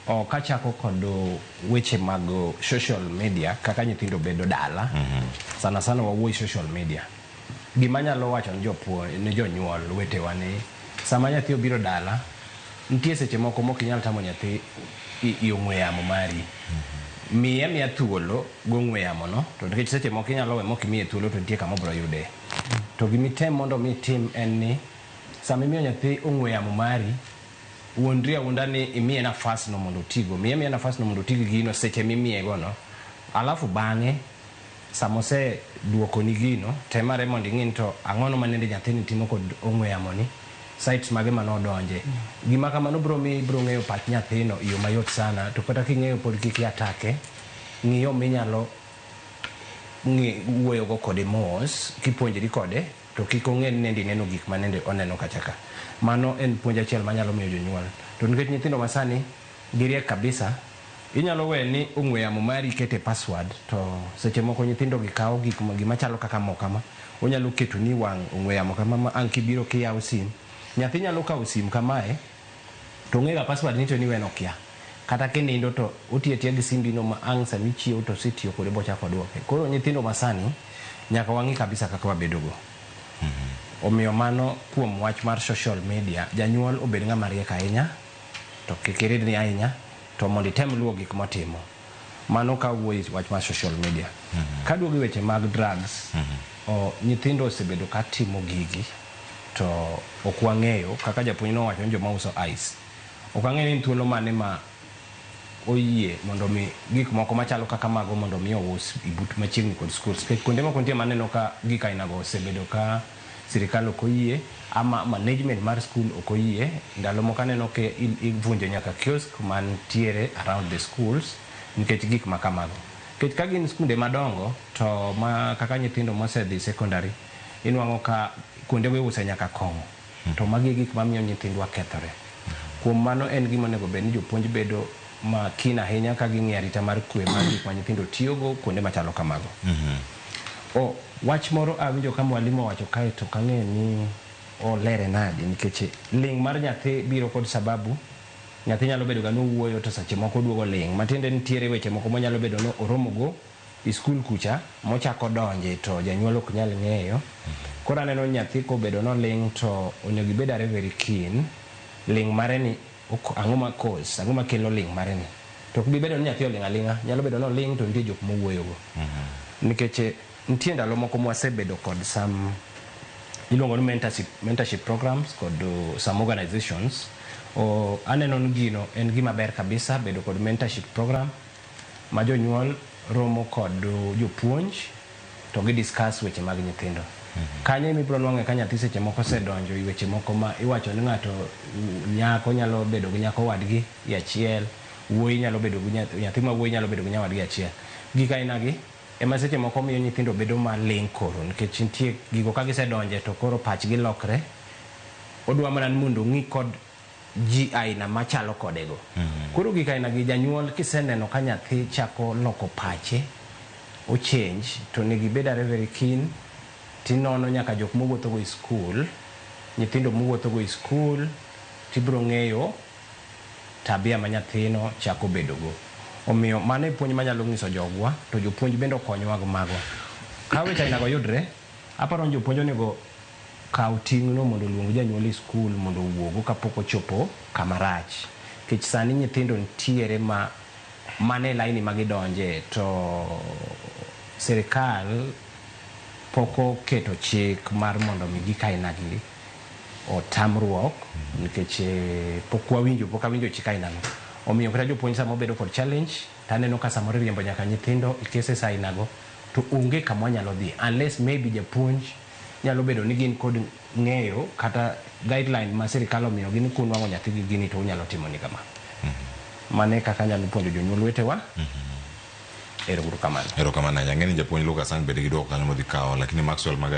O kachako kodo weche mag social media kaka nyithindo bedo dala. Sana sana wawuoyi social media. Gima nyalo wacho ni jonyuol wetewa ni sama nyathi obiro dala nitie seche moko mok inyal tamo nyathi ong'we yamo mari. Miya thuolo gong'we yamo no to nikech seche moko inyalo we mok imiye thuolo to nitie kama obro yude. To gimitem mondo mi tim en ni sama imiyo nyathi ong'we yamo mari wuondri awunda ni imiye nafas no mondo otigo. Miye nafas no mondo otigi gino seche mimiye go no. Alafu bang'e samose duoko ni gino temare mondo ing'in to ang'ono manende nyathini timo kod ong'we yamo ni sites mage manodonje. Gima kamano bro ng'eyo pach nyathino iyo mayot sana to kata king'eyo pod kik yatake ng'iyo minyalo wuoyo go kode mos kipuonjri kode to kik ong'e ni neno gik manende oneno kachaka. Mano en puonj achiel manyalo miyo jonyuol. To nikech nyithindo masani giriek kabisa inyalo we ni ong'we yamo mari kete password to seche moko nyithindo gikawo gima chalo kaka mo kama onyalo keto ni wang' ong'we yamo kama ma ang' kibiro kiyawo sim nyathi nyalo kawo sim kamae to ng'ega password ni to ni weno kia kata kinindo to otiyo gi simbi no ma ang' sami chiewo to sitiyo kode bochako duoke. Koro nyithindo masani nyaka wang'i kabisa kaka wabedo go. Omiyo mano kuom wach mar social media janyuol obed ng'ama riek ahinya to kikiridni ahinya to mondo item luwo gik motimo. Mano ka wuoyi wach mar social media. Kaduogo weche mag drugs nyithindo osebedo ka timo gigi to ok wang'eyo kaka japuonj nowacho ni joma uso ice ok ang'eyo ni thuolo mane ma oyie mondo mi gik moko machalo kaka mago mondo mi ous ibut machiegni kod skul. Kuonde moko nitie maneno ka gik ainago osebedo ka sirikal ok oyie ama management mar skul ok oyie. Ndalo moko aneno ke ivunjo nyaka kiosk mantiere around the schools nikech gik makamago. Nikech ka gin skunde madongo to ma kaka nyithindo mosedhi secondary inwang'o ka kuonde iuse nyaka kong'o to magi gik mamiyo nyithindwa kethore. Kuom mano en gima onego bed ni jopuonj bedo makin ahinya ka ging'e arita mar kwe mar gik ma nyithindo tiyogo kuonde machalo kamago. Wach moro awinjo ka mwalimu owacho kae to kang'e ni olere nade nikech ling' mar nyathi biro kod sababu. Nyathi nyalo bedo ga nowuoyo to seche moko duogo ling' matiende nitiere weche moko monyalo bedo no oromogo i skul kucha mochako donje to janyuol ok nyal ng'eyo. Koro aneno nyathi kobedo no ling' to onego ibed are very keen ling' mare ni ang'o ma cause ang'o makelo ling' mare ni to ok bibedo ni nyathi oling' aling'a nyalo bedo no ling' to nitie jok mowuoyo go. Nikech nitie ndalo moko mwasebedo kod some iluongo ni mentorship programs kod some organizations. Aneno ni gino en gima ber kabisa bedo kod mentorship program ma jonyuol romo kod jopuonj to gi discuss weche mag nyithindo. Kanye mi bro nwang'e ka nyathi seche moko sedonjo i weche moko ma iwacho ni ng'ato nyako nyalo bedo gi nyako wadgi i achiel, wuoyi nyalo bedo gi nyathi ma wuoyi nyalo bedo gi nyawadgi achiel. Gik ainagi ema seche moko miyo nyithindo bedo maling' koro nikech nitie gigo ka gisedonje to koro pachgi lokre. Odwa mana mondo ng'i kod ji aina machalo kodego. Koro gik ainagi janyuol kiseneno ka nyathi chako loko pache o change to nigi bedare very keen tinono nyaka jok mowuotho go i skul nyithindo mowuotho go i skul tibro ng'eyo tabia ma nyathino chako bedo go. Omiyo mano e puonj manyalo ng'iso jogwa to jopuonj bende okonyowa go mago. Ka weche ainago yudre aparo ni jopuonj onego kaw ting'no mondo oluong janyuol i skul mondo owuogo kapok ochopo kama rach. Nikech sani nyithindo nitiere mane laini magidonje to sirikal poko keto chik mar mondo mi gik ainagi otamruok nikech pok awinjo chik ainano. Omiyo kata jopuonj sama obedo kod challenge taneno ka samoro riembo nyaka nyithindo i cases ainago to onge kama nyalo dhi unless maybe japuonj nyalo bedo ni gin kod ng'eyo kata guideline ma sirikal omiyo gini kunwang'o nyathi gi gini to unyalo timo ni kama. Mane kaka nyalo puonjo jonyuol wetewa. Erokamano. Erokamano. Ng'eni japuonj Lucas an bede gi dwoko kanyo modhi kawo lakini Maxwell